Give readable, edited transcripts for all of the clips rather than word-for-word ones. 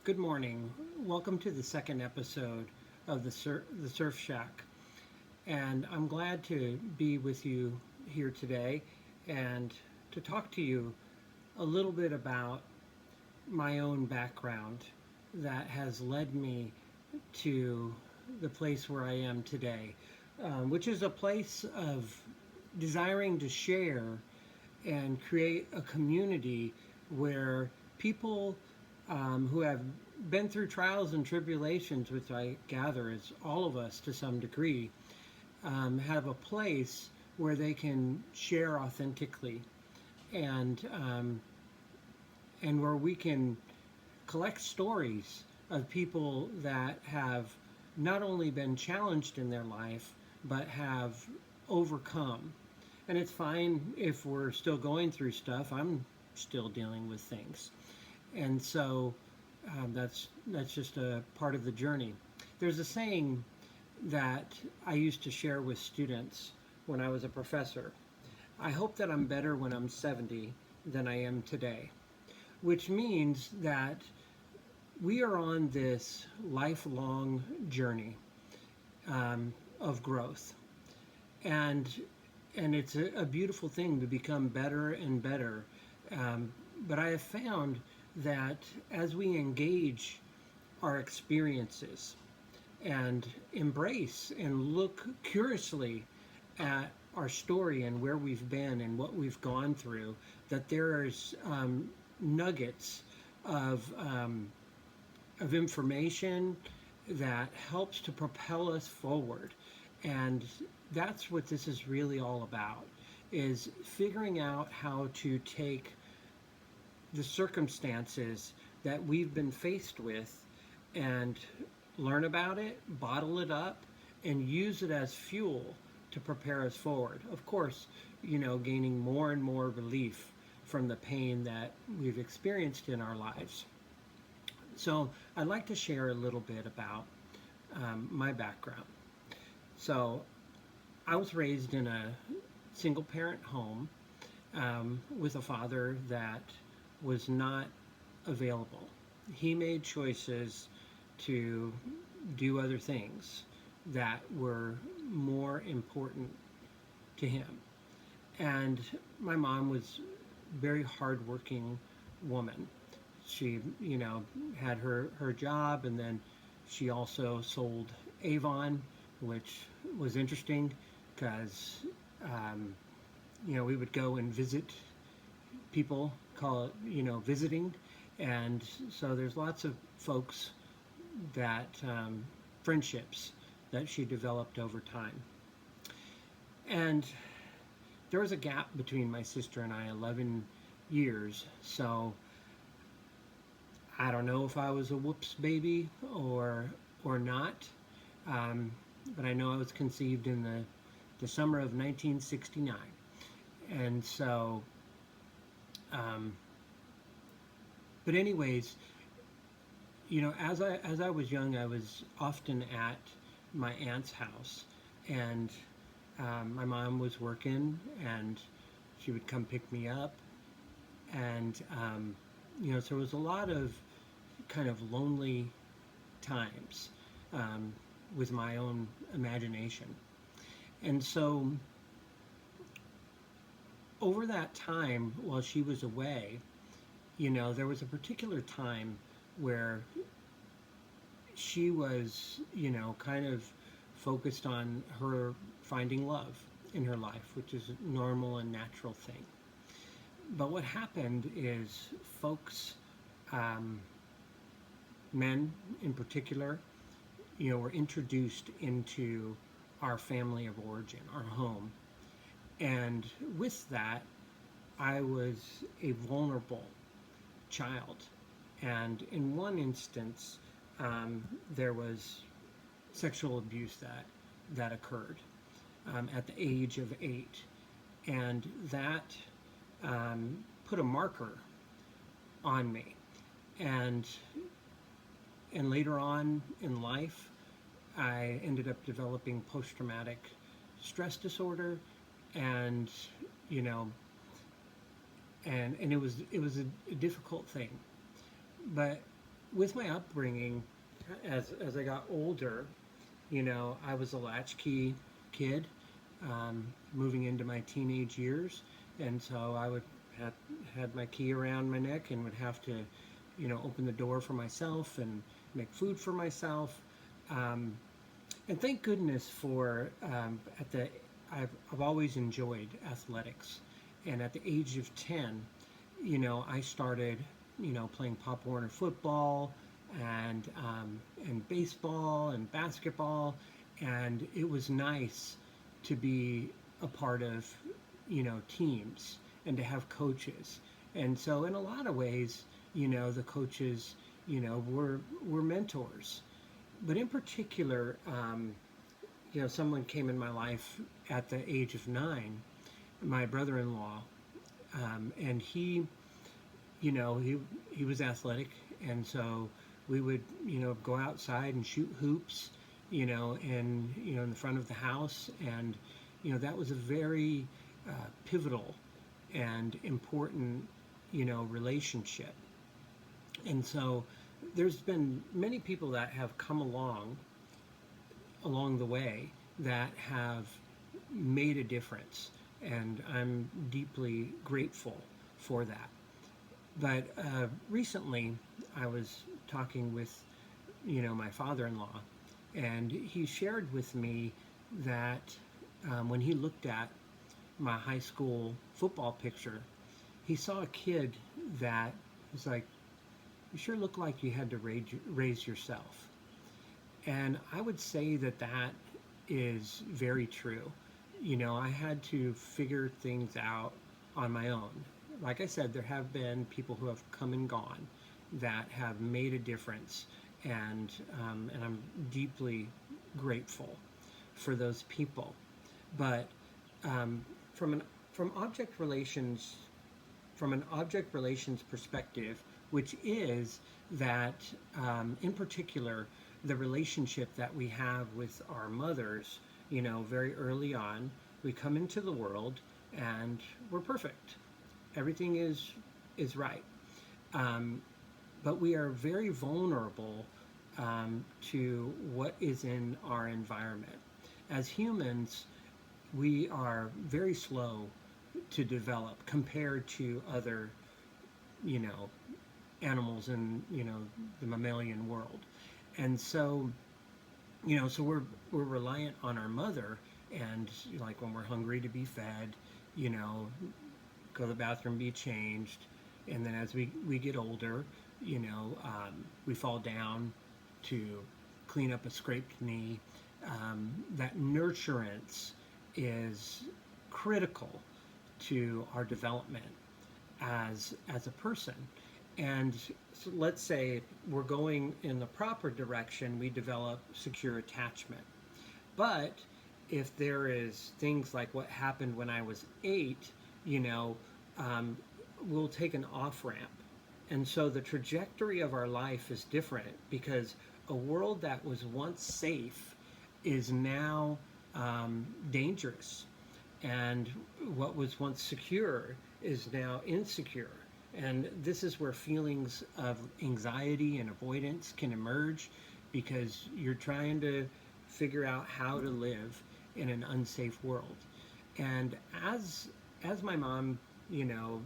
Good morning. Welcome to the second episode of the Surf Shack. And I'm glad to be with you here today and to talk to you a little bit about my own background that has led me to the place where I am today, which is a place of desiring to share and create a community where people who have been through trials and tribulations, which I gather is all of us to some degree, have a place where they can share authentically and and where we can collect stories of people that have not only been challenged in their life but have overcome. And it's fine if we're still going through stuff. I'm still dealing with things, and so that's just a part of the journey. There's a saying that I used to share with students when I was a professor. I hope that I'm better when I'm 70 than I am today, which means that we are on this lifelong journey of growth, and it's a beautiful thing to become better and better. But I have found that as we engage our experiences and embrace and look curiously at our story and where we've been and what we've gone through, that there's nuggets of information that helps to propel us forward. And that's what this is really all about, is figuring out how to take the circumstances that we've been faced with and learn about it, bottle it up, and use it as fuel to prepare us forward. Of course, gaining more and more relief from the pain that we've experienced in our lives. So I'd like to share a little bit about my background. So I was raised in a single parent home with a father that was not available. He made choices to do other things that were more important to him. And my mom was a very hardworking woman. She, had her job, and then she also sold Avon, which was interesting because, we would go and visit people, call it, visiting. And so there's lots of folks that, friendships that she developed over time. And there was a gap between my sister and I, 11 years. So I don't know if I was a whoops baby or not, but I know I was conceived in the summer of 1969. And so, but anyways, as I was young, I was often at my aunt's house, and my mom was working, and she would come pick me up, and so there was a lot of kind of lonely times with my own imagination. And so over that time while she was away, there was a particular time where she was, kind of focused on her finding love in her life, which is a normal and natural thing. But what happened is folks, men in particular, were introduced into our family of origin, our home. And with that, I was a vulnerable child. And in one instance, there was sexual abuse that occurred at the age of 8. And that put a marker on me. And later on in life, I ended up developing post-traumatic stress disorder, and and it was a difficult thing. But with my upbringing, as I got older, I was a latchkey kid, moving into my teenage years, and so I would have had my key around my neck and would have to, open the door for myself and make food for myself. Um, and thank goodness for at the I've always enjoyed athletics, and at the age of 10, I started, playing Pop Warner football and baseball and basketball, and it was nice to be a part of, teams and to have coaches. And so, in a lot of ways, the coaches, were mentors. But in particular, someone came in my life at the age of 9, my brother-in-law, and he was athletic, and so we would, go outside and shoot hoops, in the front of the house, and that was a very pivotal and important, relationship. And so there's been many people that have come along the way that have made a difference, and I'm deeply grateful for that. But recently, I was talking with, my father-in-law, and he shared with me that when he looked at my high school football picture, he saw a kid that was like, "You sure look like you had to raise yourself." And I would say that that is very true. I had to figure things out on my own. Like I said, there have been people who have come and gone that have made a difference, and I'm deeply grateful for those people. But um, from an from object relations from an object relations perspective, which is that, in particular, the relationship that we have with our mothers, very early on, we come into the world and we're perfect. Everything is right. Um, but we are very vulnerable to what is in our environment. As humans, we are very slow to develop compared to other, you know, animals in, the mammalian world. And so, so we're reliant on our mother, and like when we're hungry, to be fed, you know, go to the bathroom, be changed, and then as we get older, we fall down to clean up a scraped knee. That nurturance is critical to our development as a person. And so let's say we're going in the proper direction, we develop secure attachment. But if there is things like what happened when I was 8, you know, um, we'll take an off ramp. And so the trajectory of our life is different because a world that was once safe is now dangerous. And what was once secure is now insecure. And this is where feelings of anxiety and avoidance can emerge because you're trying to figure out how to live in an unsafe world. And as my mom, you know,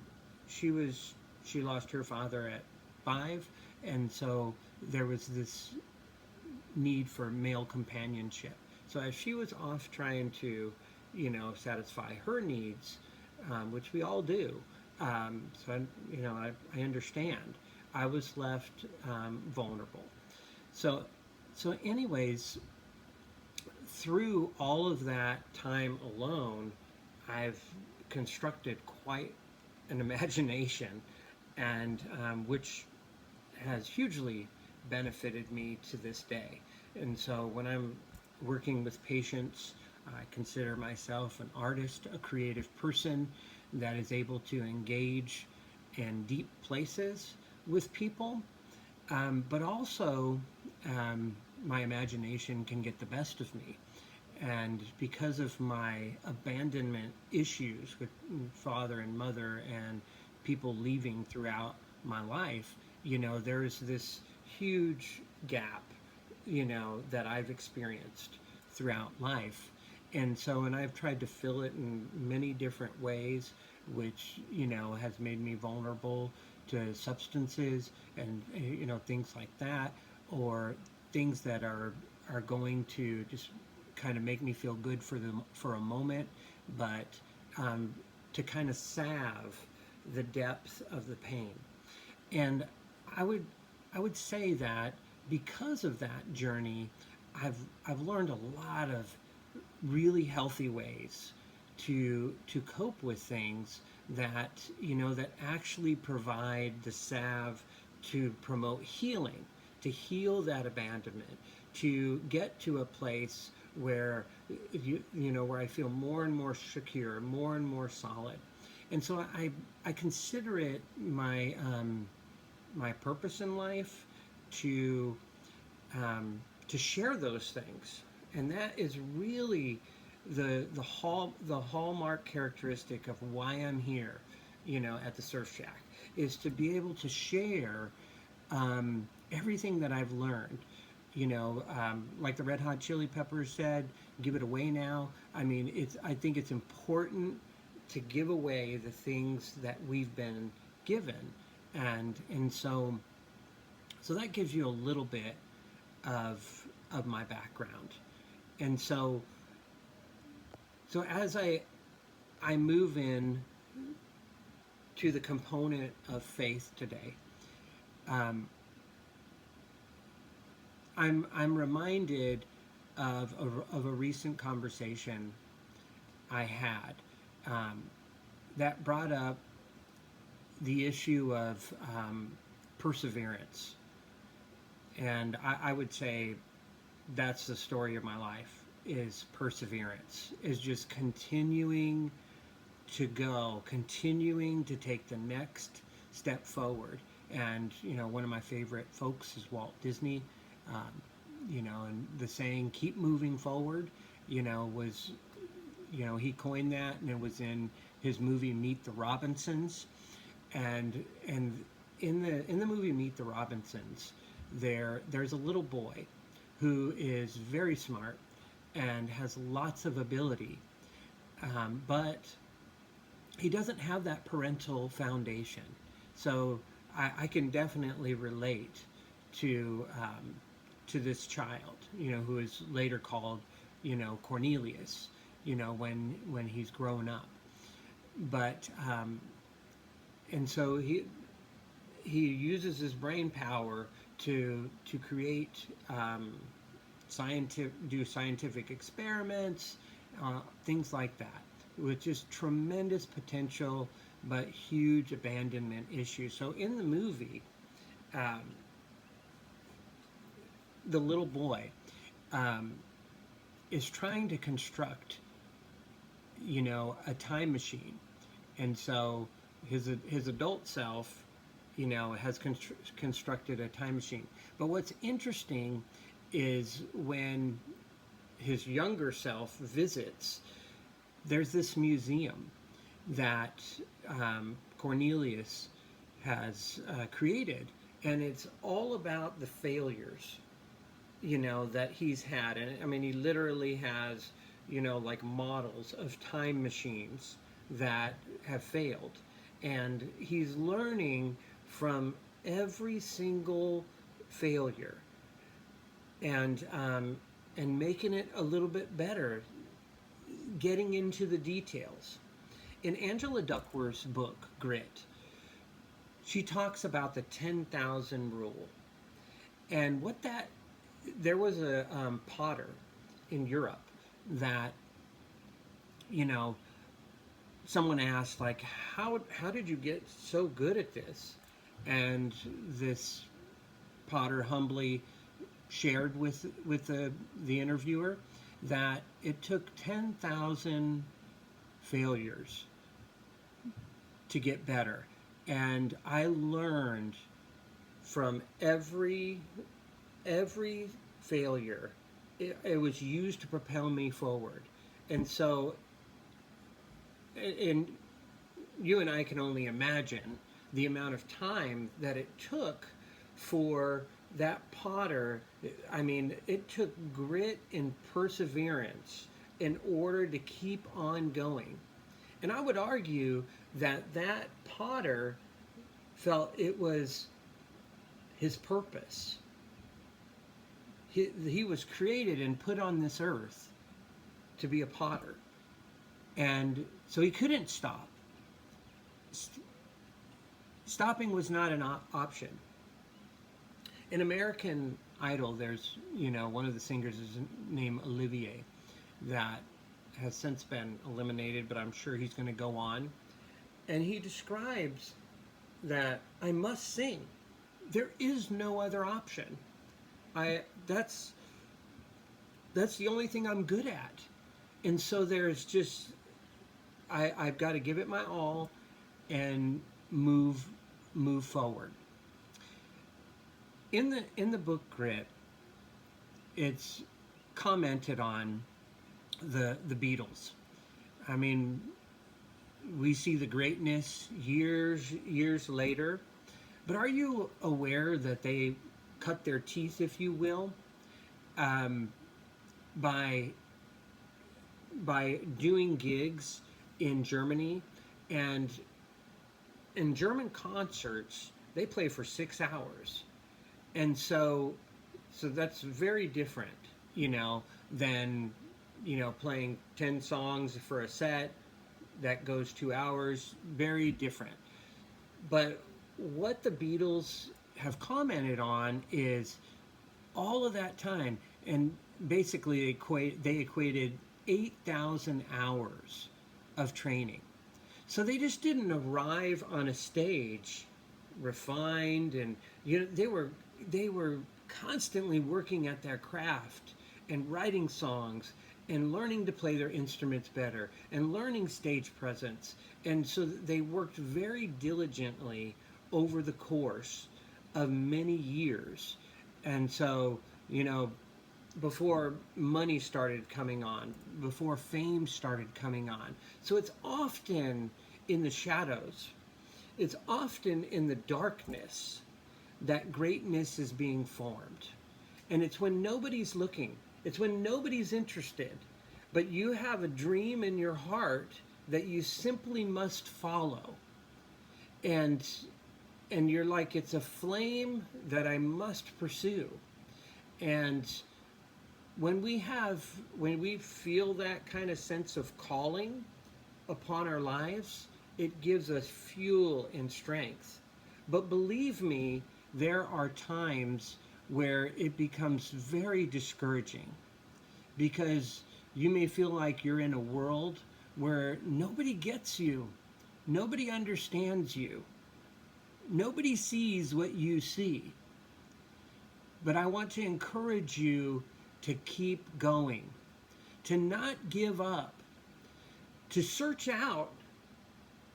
she lost her father at 5, and so there was this need for male companionship. So as she was off trying to, satisfy her needs, which we all do, so I understand. I was left vulnerable. So anyways, through all of that time alone, I've constructed quite an imagination, and which has hugely benefited me to this day. And so when I'm working with patients, I consider myself an artist, a creative person that is able to engage in deep places with people, but also my imagination can get the best of me. And because of my abandonment issues with father and mother and people leaving throughout my life, there is this huge gap, that I've experienced throughout life. And I've tried to fill it in many different ways, which, has made me vulnerable to substances and, things like that, or things that are going to just kind of make me feel good for a moment, but to kind of salve the depth of the pain. And I would I would say that because of that journey, I've learned a lot of really healthy ways to cope with things that that actually provide the salve to promote healing, to heal that abandonment, to get to a place where where I feel more and more secure, more and more solid. And so I consider it my purpose in life to to share those things, and that is really the hallmark characteristic of why I'm here, at the Surf Shack, is to be able to share everything that I've learned. Like the Red Hot Chili Peppers said, "Give it away now." I mean, I think it's important to give away the things that we've been given, and so that gives you a little bit of my background. And so as I move in to the component of faith today, um, I'm reminded of a recent conversation I had, um, that brought up the issue of perseverance. And I would say that's the story of my life, is perseverance, is just continuing to go, continuing to take the next step forward. And one of my favorite folks is Walt Disney. um, and the saying "keep moving forward," was, he coined that, and it was in his movie Meet the Robinsons. And in the movie Meet the Robinsons, there's a little boy who is very smart and has lots of ability, but he doesn't have that parental foundation. So I can definitely relate to this child, who is later called, Cornelius, when he's grown up. But and so he uses his brain power to create, do scientific experiments, things like that, with just tremendous potential but huge abandonment issues. So in the movie, um, the little boy um, is trying to construct, a time machine, and so his adult self, has constructed a time machine. But what's interesting is when his younger self visits, there's this museum that Cornelius has created, and it's all about the failures, that he's had. And I mean, he literally has, like models of time machines that have failed, and he's learning from every single failure, and making it a little bit better, getting into the details. In Angela Duckworth's book Grit, she talks about the 10,000 rule, and what that there was a potter in Europe that, you know someone asked, like, how did you get so good at this? And this potter humbly shared with the interviewer that it took 10,000 failures to get better. And I learned from every failure, it was used to propel me forward. And so, and you and I can only imagine the amount of time that it took for that potter, I mean, it took grit and perseverance in order to keep on going. And I would argue that that potter felt it was his purpose. He was created and put on this earth to be a potter. And so he couldn't stop. Stopping was not an option. In American Idol, there's, one of the singers is named Olivier that has since been eliminated, but I'm sure he's going to go on. And he describes that I must sing. There is no other option. That's the only thing I'm good at. And so there's just I've got to give it my all and move forward. In the book Grit, it's commented on the Beatles. I mean, we see the greatness years later, but are you aware that they cut their teeth, if you will, by doing gigs in Germany? And in German concerts, they play for 6 hours. And so that's very different, than, playing 10 songs for a set that goes 2 hours. Very different. But what the Beatles have commented on is all of that time, and basically they equated 8,000 hours of training. So they just didn't arrive on a stage refined, and they were constantly working at their craft and writing songs and learning to play their instruments better and learning stage presence. And so they worked very diligently over the course of many years. And so, before money started coming on, before fame started coming on. So it's often in the shadows, it's often in the darkness that greatness is being formed. And it's when nobody's looking, it's when nobody's interested, but you have a dream in your heart that you simply must follow. And you're like, it's a flame that I must pursue. And when we feel that kind of sense of calling upon our lives, it gives us fuel and strength. But believe me, there are times where it becomes very discouraging, because you may feel like you're in a world where nobody gets you, nobody understands you, nobody sees what you see. But I want to encourage you to keep going, to not give up, to search out,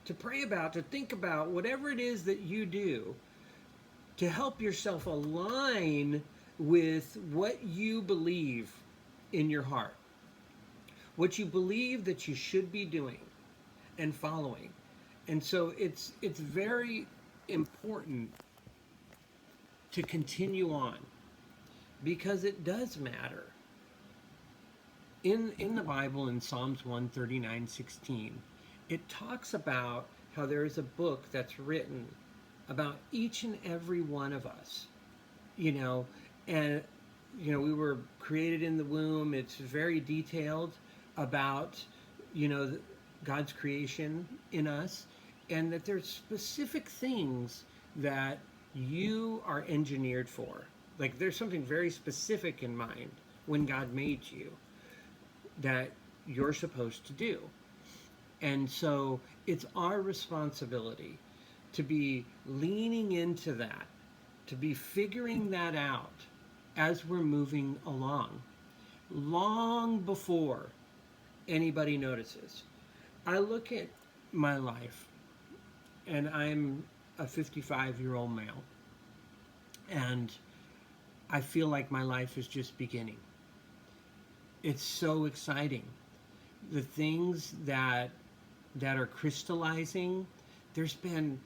to pray about, to think about whatever it is that you do, to help yourself align with what you believe in your heart, what you believe that you should be doing and following. And so it's very important to continue on, because it does matter. In the Bible, in Psalms 139:16, it talks about how there is a book that's written about each and every one of us, and we were created in the womb. It's very detailed about God's creation in us, and that there's specific things that you are engineered for. Like, there's something very specific in mind when God made you that you're supposed to do. And so it's our responsibility to be leaning into that, to be figuring that out as we're moving along, long before anybody notices. I look at my life, and I'm a 55-year-old male, and I feel like my life is just beginning. It's so exciting. The things that are crystallizing, there's been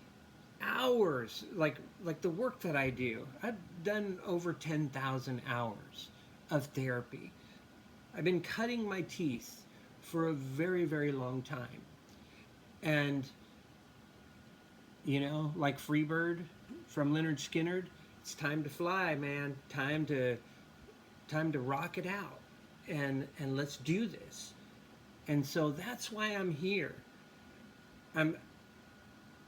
hours, like the work that I do. I've done over 10,000 hours of therapy. I've been cutting my teeth for a very, very long time. And, like Freebird from Leonard Skinner, it's time to fly, man. Time to rock it out. And let's do this. And so that's why I'm here. I'm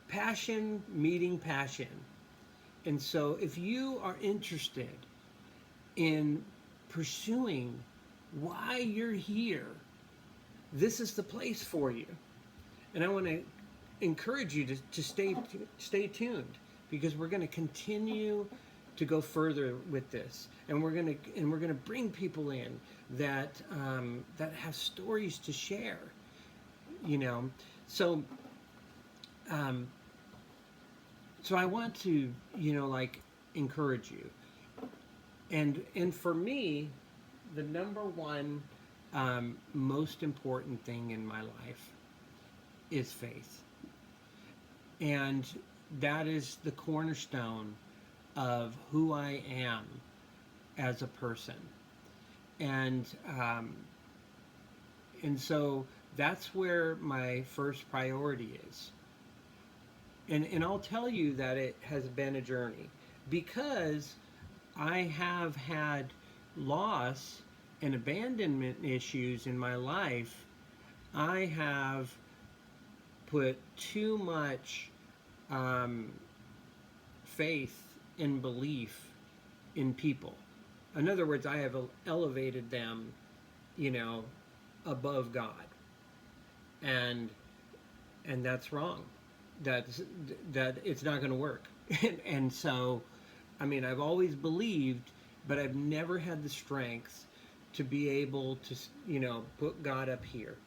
passion meeting passion. And so if you are interested in pursuing why you're here, this is the place for you. And I want to encourage you to stay tuned, because we're going to continue to go further with this, and we're going to bring people in that that have stories to share. So so I want to like encourage you, and for me, the number one most important thing in my life is faith. And that is the cornerstone of who I am as a person. And so that's where my first priority is. And I'll tell you that it has been a journey, because I have had loss and abandonment issues in my life. I have put too much faith and belief in people. In other words, I have elevated them, above God, and that's wrong. That it's not going to work. And so, I mean, I've always believed, but I've never had the strength to be able to, put God up here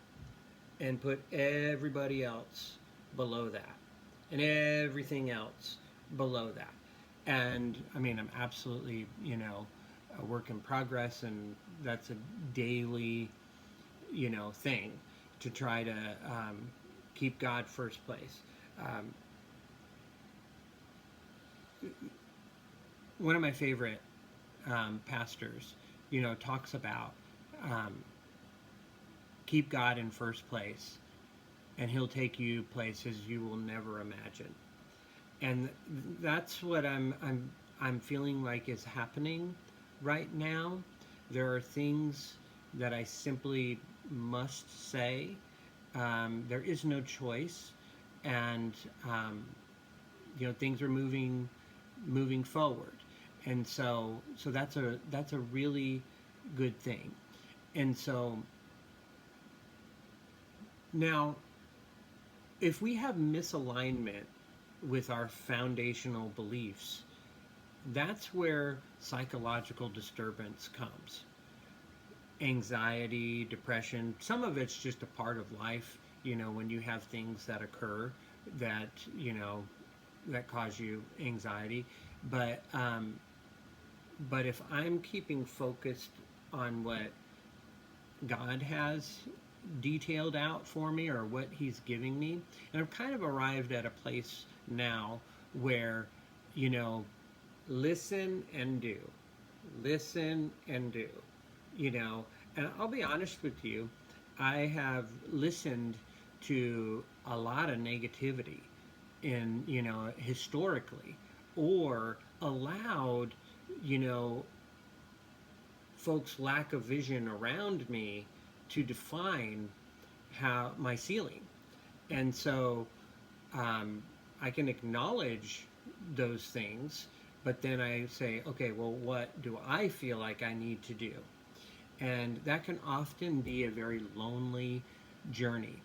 and put everybody else below that, and everything else below that. And I mean, I'm absolutely, a work in progress, and that's a daily, thing to try to keep God first place. One of my favorite pastors, talks about keep God in first place, and He'll take you places you will never imagine. And that's what I'm feeling like is happening right now. There are things that I simply must say. There is no choice, and things are moving forward, and so that's a really good thing. And so now, if we have misalignment with our foundational beliefs, that's where psychological disturbance comes. Anxiety, depression, some of it's just a part of life, when you have things that occur that, that cause you anxiety. But if I'm keeping focused on what God has detailed out for me, or what He's giving me, and I've kind of arrived at a place now where, listen and do, and I'll be honest with you, I have listened to a lot of negativity in, historically, or allowed, folks' lack of vision around me to define how my ceiling. And so I can acknowledge those things, but then I say, okay, well, what do I feel like I need to do? And that can often be a very lonely journey.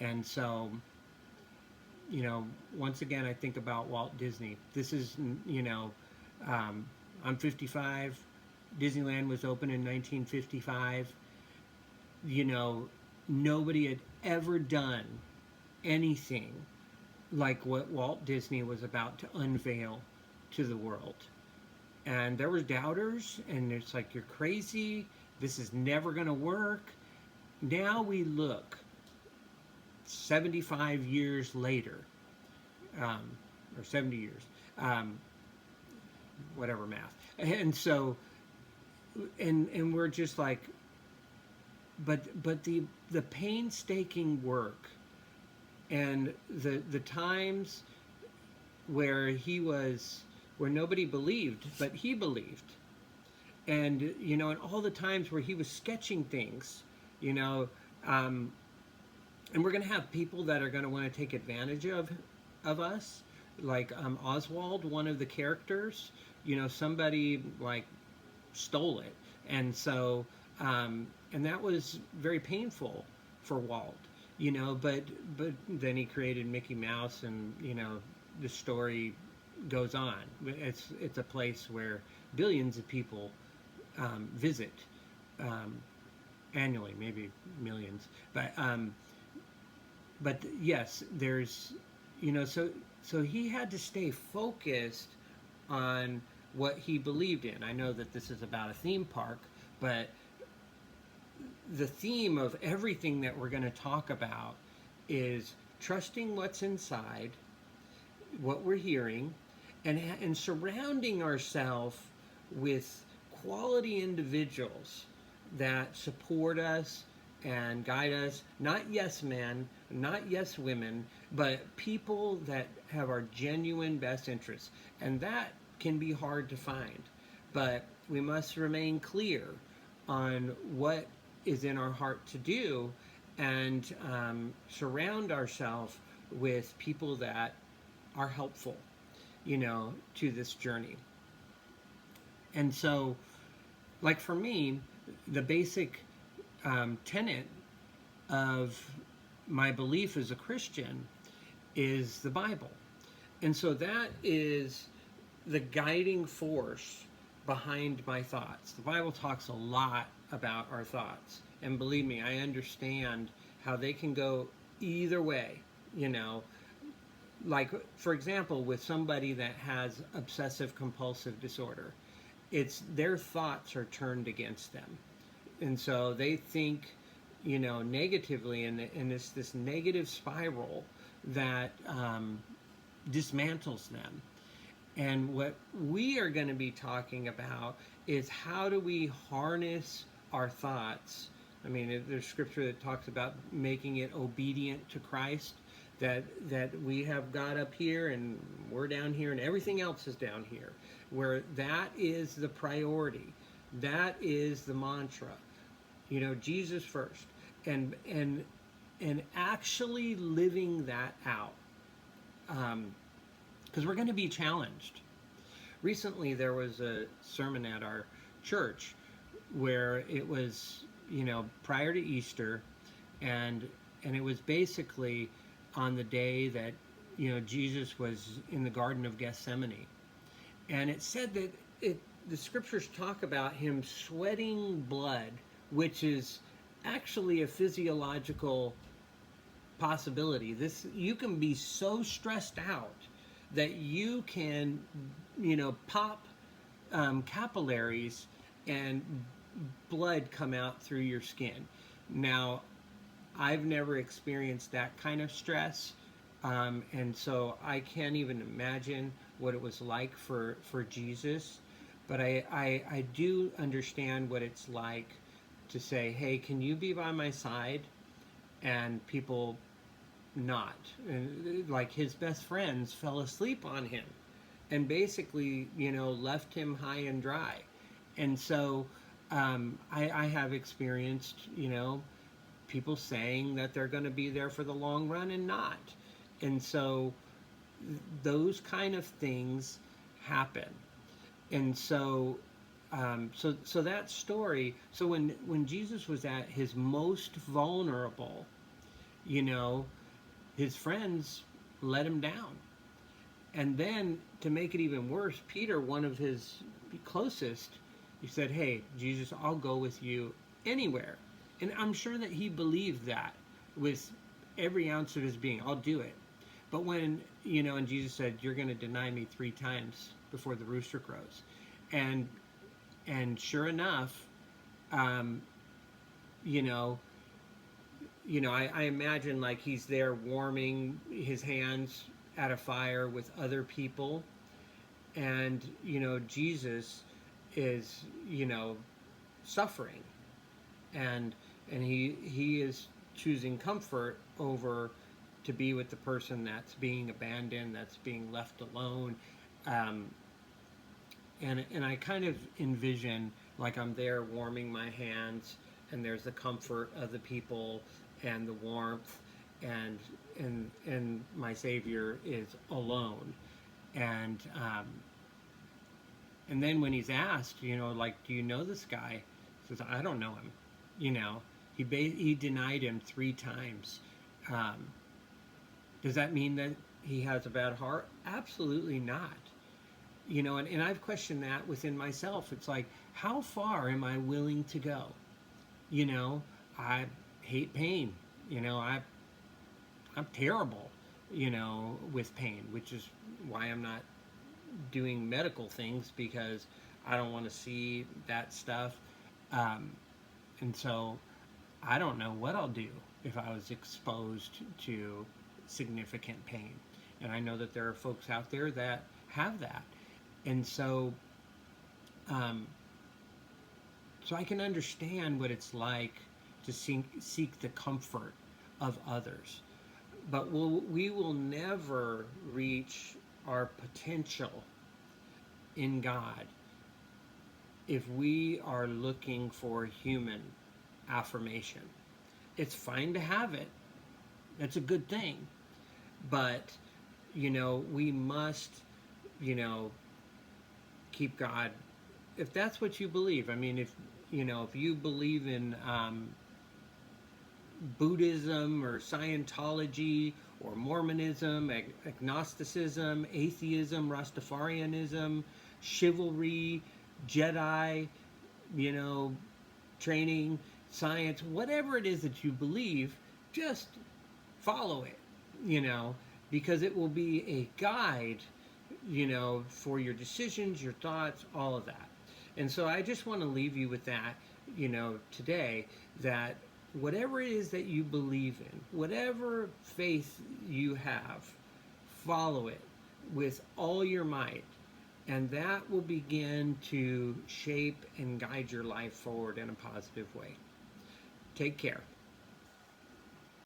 And so, once again, I think about Walt Disney. This is, I'm 55. Disneyland was opened in 1955. Nobody had ever done anything like what Walt Disney was about to unveil to the world. And there were doubters, and it's like, you're crazy, this is never going to work. Now we look 75 years later, or 70 years, um, whatever math. And so, and we're just like, but the painstaking work and the times where he was, where nobody believed, but he believed, and and all the times where he was sketching things, you know, um, and we're going to have people that are going to want to take advantage of us, like Oswald, one of the characters. Somebody like stole it, and so and that was very painful for Walt. But then he created Mickey Mouse, and the story goes on. It's a place where billions of people visit um, annually, maybe millions. But yes, there's so he had to stay focused on what he believed in. I know that this is about a theme park, but the theme of everything that we're going to talk about is trusting what's inside, what we're hearing, and surrounding ourselves with quality individuals that support us and guide us. Not yes men, not yes women, but people that have our genuine best interests. And that can be hard to find. But we must remain clear on what is in our heart to do, and surround ourselves with people that are helpful, to this journey. And so, like for me, the basic tenet of my belief as a Christian is the Bible. And so that is the guiding force behind my thoughts. The Bible talks a lot about our thoughts. And believe me, I understand how they can go either way, Like, for example, with somebody that has obsessive compulsive disorder, it's their thoughts are turned against them. And so they think, negatively, and it's this negative spiral that dismantles them. And what we are going to be talking about is how do we harness our thoughts. I mean, there's scripture that talks about making it obedient to Christ, that we have God up here and we're down here and everything else is down here, where that is the priority. That is the mantra. Jesus first. And actually living that out. Because we're going to be challenged. Recently, there was a sermon at our church where it was, prior to Easter, and it was basically on the day that, Jesus was in the Garden of Gethsemane. And it said that the scriptures talk about him sweating blood, which is actually a physiological possibility. You can be so stressed out that you can, pop capillaries and blood come out through your skin. Now, I've never experienced that kind of stress, and so I can't even imagine what it was like for Jesus. But I do understand what it's like to say, hey, can you be by my side? And people not. And like his best friends fell asleep on him and basically, left him high and dry. And so I have experienced, people saying that they're going to be there for the long run and not. And so those kind of things happen. And so so that story, so when Jesus was at his most vulnerable, his friends let him down. And then to make it even worse, Peter, one of his closest, he said, hey, Jesus, I'll go with you anywhere. And I'm sure that he believed that with every ounce of his being. I'll do it. But when, and Jesus said, you're going to deny me 3 times before the rooster crows. And sure enough, I imagine like he's there warming his hands at a fire with other people, and Jesus is suffering, and he is choosing comfort over to be with the person that's being abandoned, that's being left alone. um, and I kind of envision like I'm there warming my hands, and there's the comfort of the people and the warmth, and my Savior is alone. And and then when he's asked, like, do you know this guy? He says, I don't know him. He denied him 3 times. Um, does that mean that he has a bad heart? Absolutely not. And I've questioned that within myself. It's like, how far am I willing to go? I hate pain. I'm terrible, with pain, which is why I'm not doing medical things, because I don't want to see that stuff. Um, and so I don't know what I'll do if I was exposed to significant pain. And I know that there are folks out there that have that. And um, so I can understand what it's like to seek the comfort of others. But we will never reach our potential in God if we are looking for human affirmation. It's fine to have it. That's a good thing. But, we must, keep God, if that's what you believe. I mean, if you believe in Buddhism or Scientology or Mormonism, agnosticism, atheism, Rastafarianism, chivalry, Jedi, you know, training, science, whatever it is that you believe, just follow it, because it will be a guide, for your decisions, your thoughts, all of that. And so I just want to leave you with that, today, that whatever it is that you believe in, whatever faith you have, follow it with all your might. And that will begin to shape and guide your life forward in a positive way. Take care.